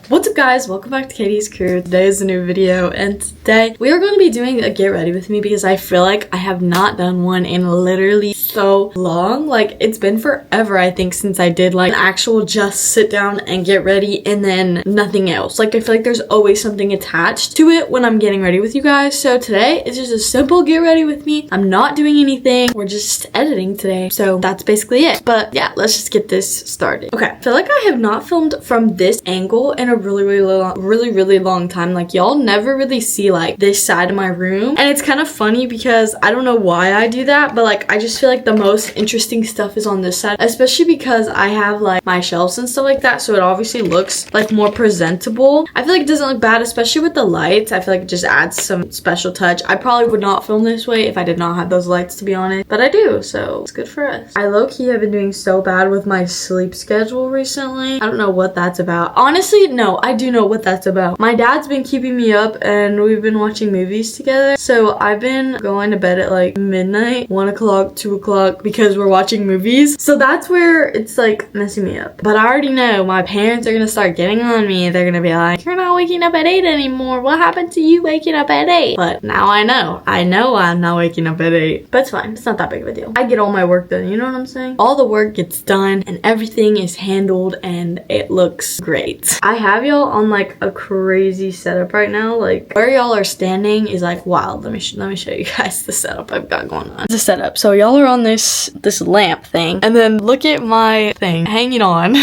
What's up guys, welcome back to Katie's Crew. Today is a new video and today we are going to be doing a get ready with me because I feel like I have not done one in literally so long. Like it's been forever I think since I did like an actual just sit down and get ready and then nothing else. Like I feel like there's always something attached to it when I'm getting ready with you guys. So today it's just a simple get ready with me. I'm not doing anything. We're just editing today. So that's basically it. But yeah, let's just get this started. Okay, I feel like I have not filmed from this angle in a really long time. Like y'all never really see like this side of my room, and it's kind of funny because I don't know why I do that, but like I just feel like the most interesting stuff is on this side, especially because I have like my shelves and stuff like that, so it obviously looks like more presentable. I feel like it doesn't look bad, especially with the lights. I feel like it just adds some special touch. I probably would not film this way if I did not have those lights, to be honest, but I do, so it's good for us. I low-key have been doing so bad with my sleep schedule recently. I don't know what that's about. Honestly, no, I do know what that's about. My dad's been keeping me up and we've been watching movies together. So I've been going to bed at like midnight, 1 o'clock, 2 o'clock because we're watching movies. So that's where it's like messing me up. But I already know my parents are gonna start getting on me. They're gonna be like, you're not waking up at 8 anymore. What happened to you waking up at 8? But now I know. I know I'm not waking up at 8. But it's fine. It's not that big of a deal. I get all my work done. You know what I'm saying? All the work gets done and everything is handled and it looks great. I have y'all on like a crazy setup right now. Like where y'all are standing is like wild. Let me show you guys the setup I've got going on. The setup. So y'all are on this lamp thing, and then look at my thing hanging on,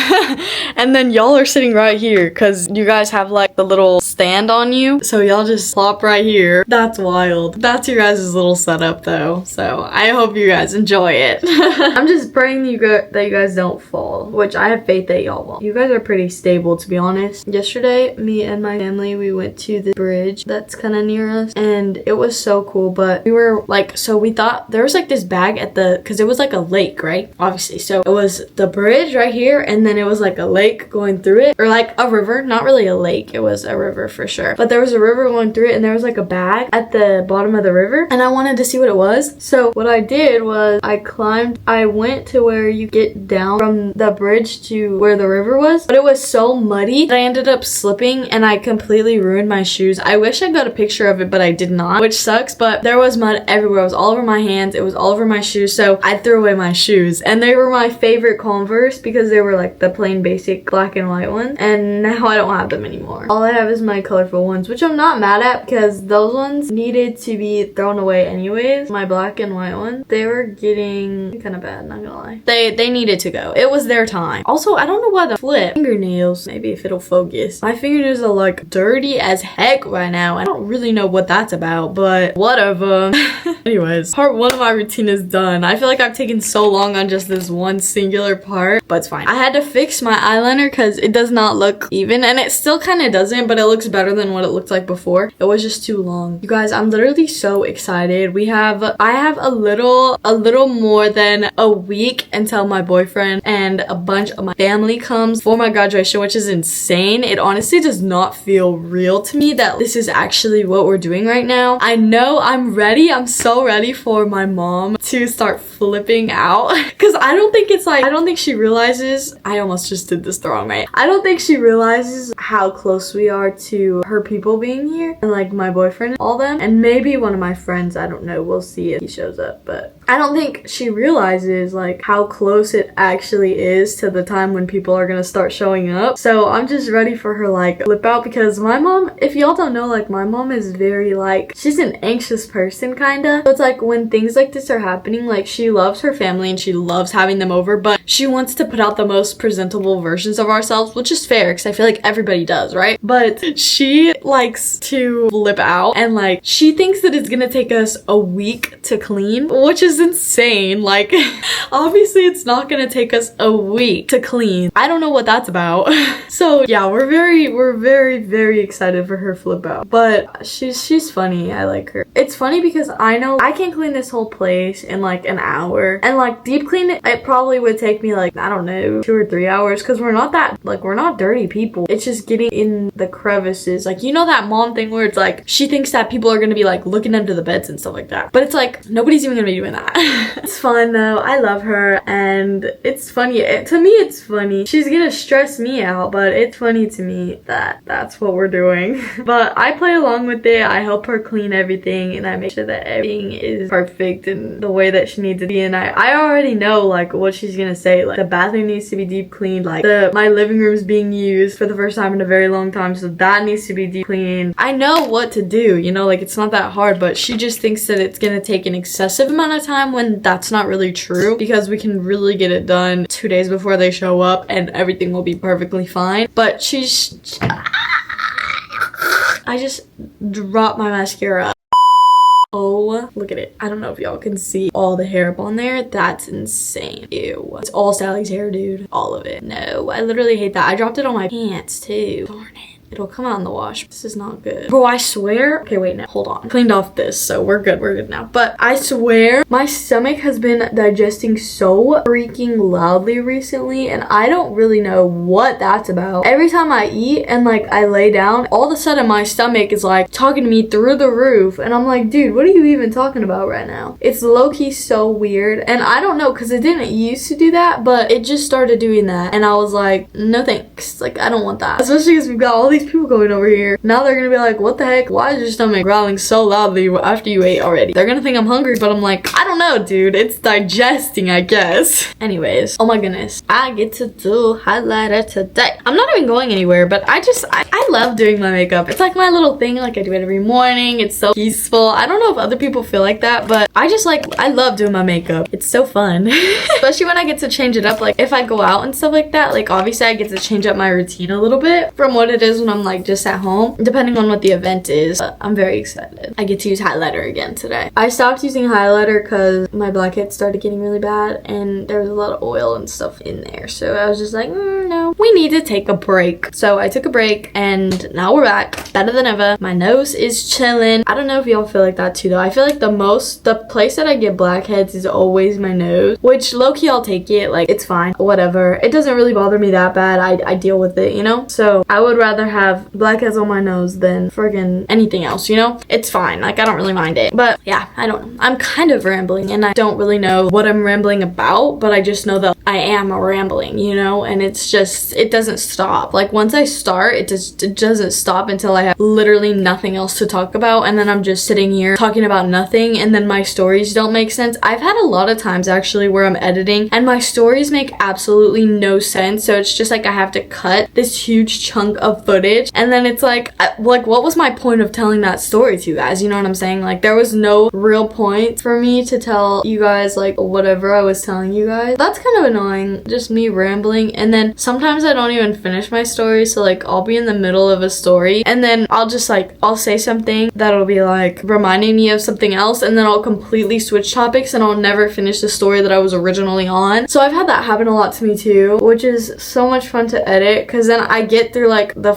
and then y'all are sitting right here because you guys have like the little stand on you. So y'all just plop right here. That's wild. That's your guys' little setup though. So I hope you guys enjoy it. I'm just praying that you guys don't fall, which I have faith that y'all won't. You guys are pretty stable, to be honest. Yesterday, me and my family, we went to the bridge that's kind of near us and it was so cool, but we were like, so we thought there was like this bag at because it was like a lake, right? Obviously. So it was the bridge right here and then it was like a lake going through it, or like a river, not really a lake. It was a river for sure, but there was a river going through it and there was like a bag at the bottom of the river and I wanted to see what it was. So what I did was I went to where you get down from the bridge to where the river was, but it was so muddy that I ended up slipping and I completely ruined my shoes. I wish I got a picture of it, but I did not, which sucks, but there was mud everywhere. It was all over my hands. It was all over my shoes. So I threw away my shoes and they were my favorite Converse because they were like the plain basic black and white ones, and now I don't have them anymore. All I have is my colorful ones, which I'm not mad at because those ones needed to be thrown away anyways. My black and white ones, they were getting kind of bad, not gonna lie. They needed to go. It was their time. Also, I don't know why the flip fingernails, maybe if it'll focus. My fingernails are like dirty as heck right now. I don't really know what that's about, but whatever. Anyways, part 1 of my routine is done. I feel like I've taken so long on just this one singular part, but it's fine. I had to fix my eyeliner because it does not look even, and it still kind of doesn't, but it looks better than what it looked like before. It was just too long. You guys, I'm literally so excited. I have a little more than a week until my boyfriend and a bunch of my family comes for my graduation, which is insane. It honestly does not feel real to me that this is actually what we're doing right now. I know I'm ready. I'm so ready for my mom to start flipping out because I don't think she realizes, I almost just did this the wrong way. I don't think she realizes how close we are to her people being here and like my boyfriend and all them, and maybe one of my friends. I don't know, we'll see if he shows up, but I don't think she realizes like how close it actually is to the time when people are gonna start showing up. So I'm just ready for her like flip out because my mom, if y'all don't know, like my mom is very like, she's an anxious person kinda. So it's like when things like this are happening, like she loves her family and she loves having them over, but she wants to put out the most presentable versions of ourselves, which is fair because I feel like everybody does, right? But she likes to flip out and like she thinks that it's gonna take us a week to clean, which is insane. Like obviously it's not gonna take us a week to clean. I don't know what that's about. So yeah, we're we're very excited for her flip out. But she's funny. I like her. It's funny because I know I can clean this whole place in like an hour, and like deep clean it probably would take me like, I don't know, 2 or 3 hours, because we're not dirty people. It's just getting in the crevices. Like, you know that mom thing where it's like she thinks that people are gonna be like looking under the beds and stuff like that, but it's like nobody's even gonna be doing that. It's fun though. I love her, and it's funny. To me it's funny. She's gonna stress me out, but it's funny to me that that's what we're doing. But I play along with it. I help her clean everything, and I make sure that everything is perfect in the way that she needs to be. And I already know like what she's gonna say. Like, the bathroom needs to be deep cleaned. Like, my living room is being used for the first time in a very long time, so that needs to be deep cleaned. I know what to do, you know, like it's not that hard, but she just thinks that it's gonna take an excessive amount of time when that's not really true, because we can really get it done 2 days before they show up and everything will be perfectly fine. But I just dropped my mascara. Oh, look at it. I don't know if y'all can see all the hair up on there. That's insane. Ew. It's all Sally's hair, dude. All of it. No, I literally hate that. I dropped it on my pants too. Darn it. It'll come out in the wash. This is not good. Bro, I swear. Okay, wait, no. Hold on. I cleaned off this, so we're good. We're good now. But I swear my stomach has been digesting so freaking loudly recently, and I don't really know what that's about. Every time I eat and like I lay down, all of a sudden my stomach is like talking to me through the roof, and I'm like, dude, what are you even talking about right now? It's low-key so weird, and I don't know, because it didn't used to do that, but it just started doing that, and I was like, no thanks. Like, I don't want that. Especially because we've got all these people going over here. Now they're gonna be like, what the heck? Why is your stomach growling so loudly after you ate already? They're gonna think I'm hungry, but I'm like, I don't know, dude. It's digesting, I guess. Anyways, oh my goodness. I get to do highlighter today. I'm not even going anywhere, but I love doing my makeup. It's like my little thing. Like, I do it every morning. It's so peaceful. I don't know if other people feel like that, but I love doing my makeup. It's so fun. Especially when I get to change it up. Like, if I go out and stuff like that, like, obviously I get to change up my routine a little bit from what it is when I'm like just at home, depending on what the event is. But I'm very excited. I get to use highlighter again today. I stopped using highlighter because my blackheads started getting really bad and there was a lot of oil and stuff in there. So I was just like, no, we need to take a break. So I took a break and now we're back, better than ever. My nose is chilling. I don't know if y'all feel like that too though. I feel like the place that I get blackheads is always my nose, which low-key I'll take it. Like, it's fine, whatever. It doesn't really bother me that bad. I deal with it, you know? So I would rather have blackheads on my nose than friggin' anything else, you know? It's fine. Like, I don't really mind it. But yeah, I don't know. I'm kind of rambling and I don't really know what I'm rambling about, but I just know that I am rambling, you know? And it's just, it doesn't stop. Like, once I start, it doesn't stop until I have literally nothing else to talk about, and then I'm just sitting here talking about nothing, and then my stories don't make sense. I've had a lot of times actually where I'm editing and my stories make absolutely no sense, so it's just like I have to cut this huge chunk of footage, and then it's like what was my point of telling that story to you guys? You know what I'm saying? Like, there was no real point for me to tell you guys like whatever I was telling you guys. That's kind of annoying, just me rambling. And then sometimes I don't even finish my story, so like I'll be in the middle of a story and then I'll say something that'll be like reminding me of something else, and then I'll completely switch topics and I'll never finish the story that I was originally on. So I've had that happen a lot to me too, which is so much fun to edit, because then I get through like the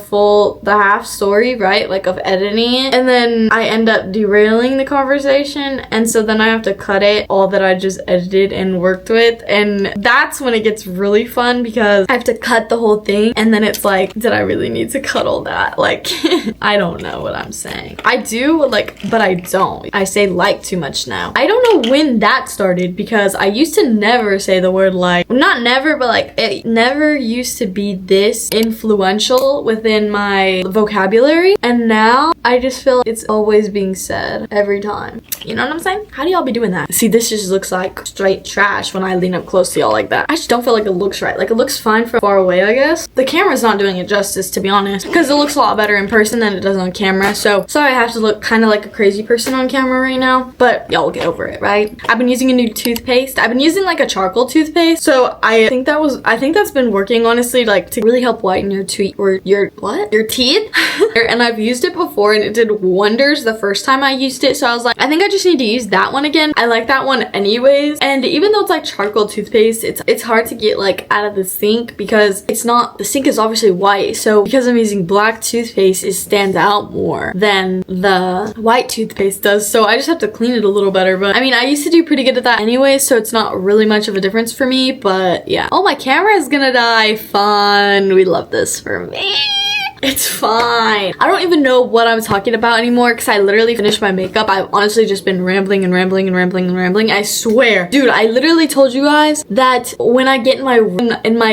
half story, right, like of editing it, and then I end up derailing the conversation, and so then I have to cut it all that I just edited and worked with, and that's when it gets really fun, because I have to cut the whole thing, and then it's like, did I really need to cut all that? Like, I don't know what I'm saying. I do, like, but I don't. I say like too much now. I don't know when that started, because I used to never say the word like. Not never, but like, it never used to be this influential within my vocabulary, and now I just feel it's always being said every time. You know what I'm saying? How do y'all be doing that? See, this just looks like straight trash when I lean up close to y'all like that. I just don't feel like it looks right. Like, it looks fine from far away, I guess. The camera's not doing it justice, to be honest, because it looks a lot better in person. person than it does on camera. So sorry I have to look kind of like a crazy person on camera right now, but y'all get over it, right? I've been using a new toothpaste. I've been using like a charcoal toothpaste. So I think that's been working, honestly, like to really help whiten your teeth or your teeth. And I've used it before and it did wonders the first time I used it. So I was like, I think I just need to use that one again. I like that one anyways. And even though it's like charcoal toothpaste, it's hard to get like out of the sink because the sink is obviously white. So because I'm using black toothpaste, it stands out more than the white toothpaste does. So I just have to clean it a little better. But I mean, I used to do pretty good at that anyway, so it's not really much of a difference for me. But yeah. Oh, my camera is gonna die. Fun. We love this for me. It's fine. I don't even know what I'm talking about anymore because I literally finished my makeup. I've honestly just been rambling and rambling and rambling and rambling. I swear. Dude, I literally told you guys that when I get in my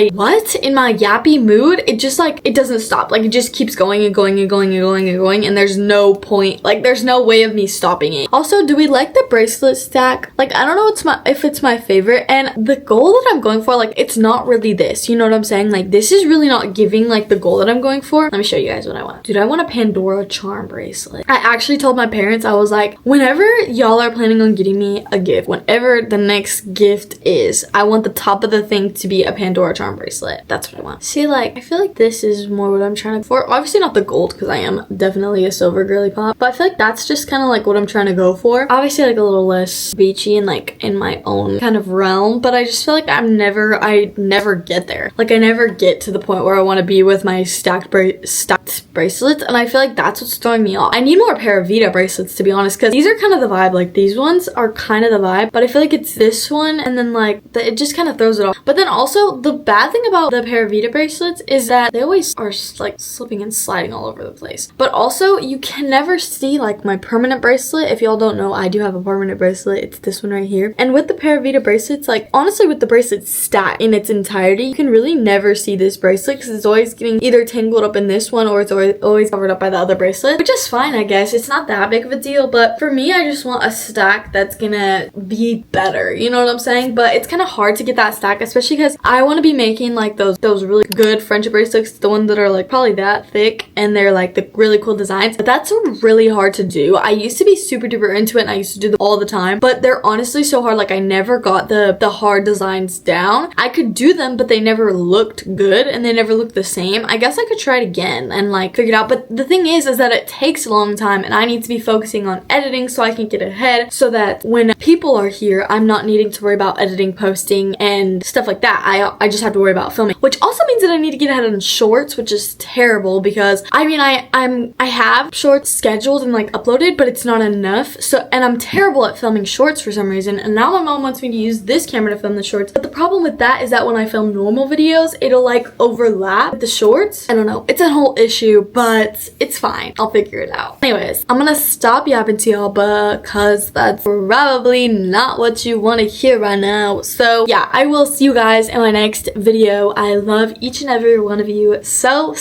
yappy mood, it just like, it doesn't stop. Like it just keeps going and going and going and going and going, and there's no point, like there's no way of me stopping it. Also, do we like the bracelet stack? Like, I don't know if it's my favorite, and the goal that I'm going for, like, it's not really this. You know what I'm saying? Like, this is really not giving like the goal that I'm going for. Let me show you guys what I want. Dude, I want a Pandora charm bracelet. I actually told my parents, I was like, whenever y'all are planning on getting me a gift, whenever the next gift is, I want the top of the thing to be a Pandora charm bracelet. That's what I want. See, like, I feel like this is more what I'm trying to for. Obviously not the gold, because I am definitely a silver girly pop, but I feel like that's just kind of like what I'm trying to go for. Obviously like a little less beachy and like in my own kind of realm, but I just feel like I never get there. Like I never get to the point where I want to be with my stacked bracelets, and I feel like that's what's throwing me off. I need more Paravita bracelets, to be honest, because these are kind of the vibe. Like these ones are kind of the vibe, but I feel like it's this one and then like it just kind of throws it off. But then also the bad thing about the Paravita bracelets is that they always are like slipping and sliding all over the place. But also you can never see like my permanent bracelet. If y'all don't know, I do have a permanent bracelet. It's this one right here. And with the Paravita bracelets, like honestly with the bracelet stacked in its entirety, you can really never see this bracelet because it's always getting either tangled up in this one or it's always covered up by the other bracelet, which is fine, I guess. It's not that big of a deal, but for me, I just want a stack that's gonna be better, you know what I'm saying? But it's kind of hard to get that stack, especially because I want to be making like those really good friendship bracelets, the ones that are like probably that thick and they're like the really cool designs, but that's really hard to do. I used to be super duper into it and I used to do them all the time, but they're honestly so hard. Like I never got the hard designs down. I could do them, but they never looked good and they never looked the same. I guess I could try it again and like figure it out, but the thing is that it takes a long time and I need to be focusing on editing so I can get ahead, so that when people are here, I'm not needing to worry about editing, posting and stuff like that. I just have to worry about filming, which also means that I need to get ahead on shorts, which is terrible because I mean I have shorts scheduled and like uploaded, but it's not enough. So, and I'm terrible at filming shorts for some reason, and now my mom wants me to use this camera to film the shorts, but the problem with that is that when I film normal videos, it'll like overlap with the shorts. I don't know, it's a whole issue, but it's fine. I'll figure it out. Anyways, I'm gonna stop yapping to y'all because that's probably not what you want to hear right now. So yeah, I will see you guys in my next video. I love each and every one of you so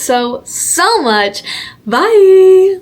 much. Bye.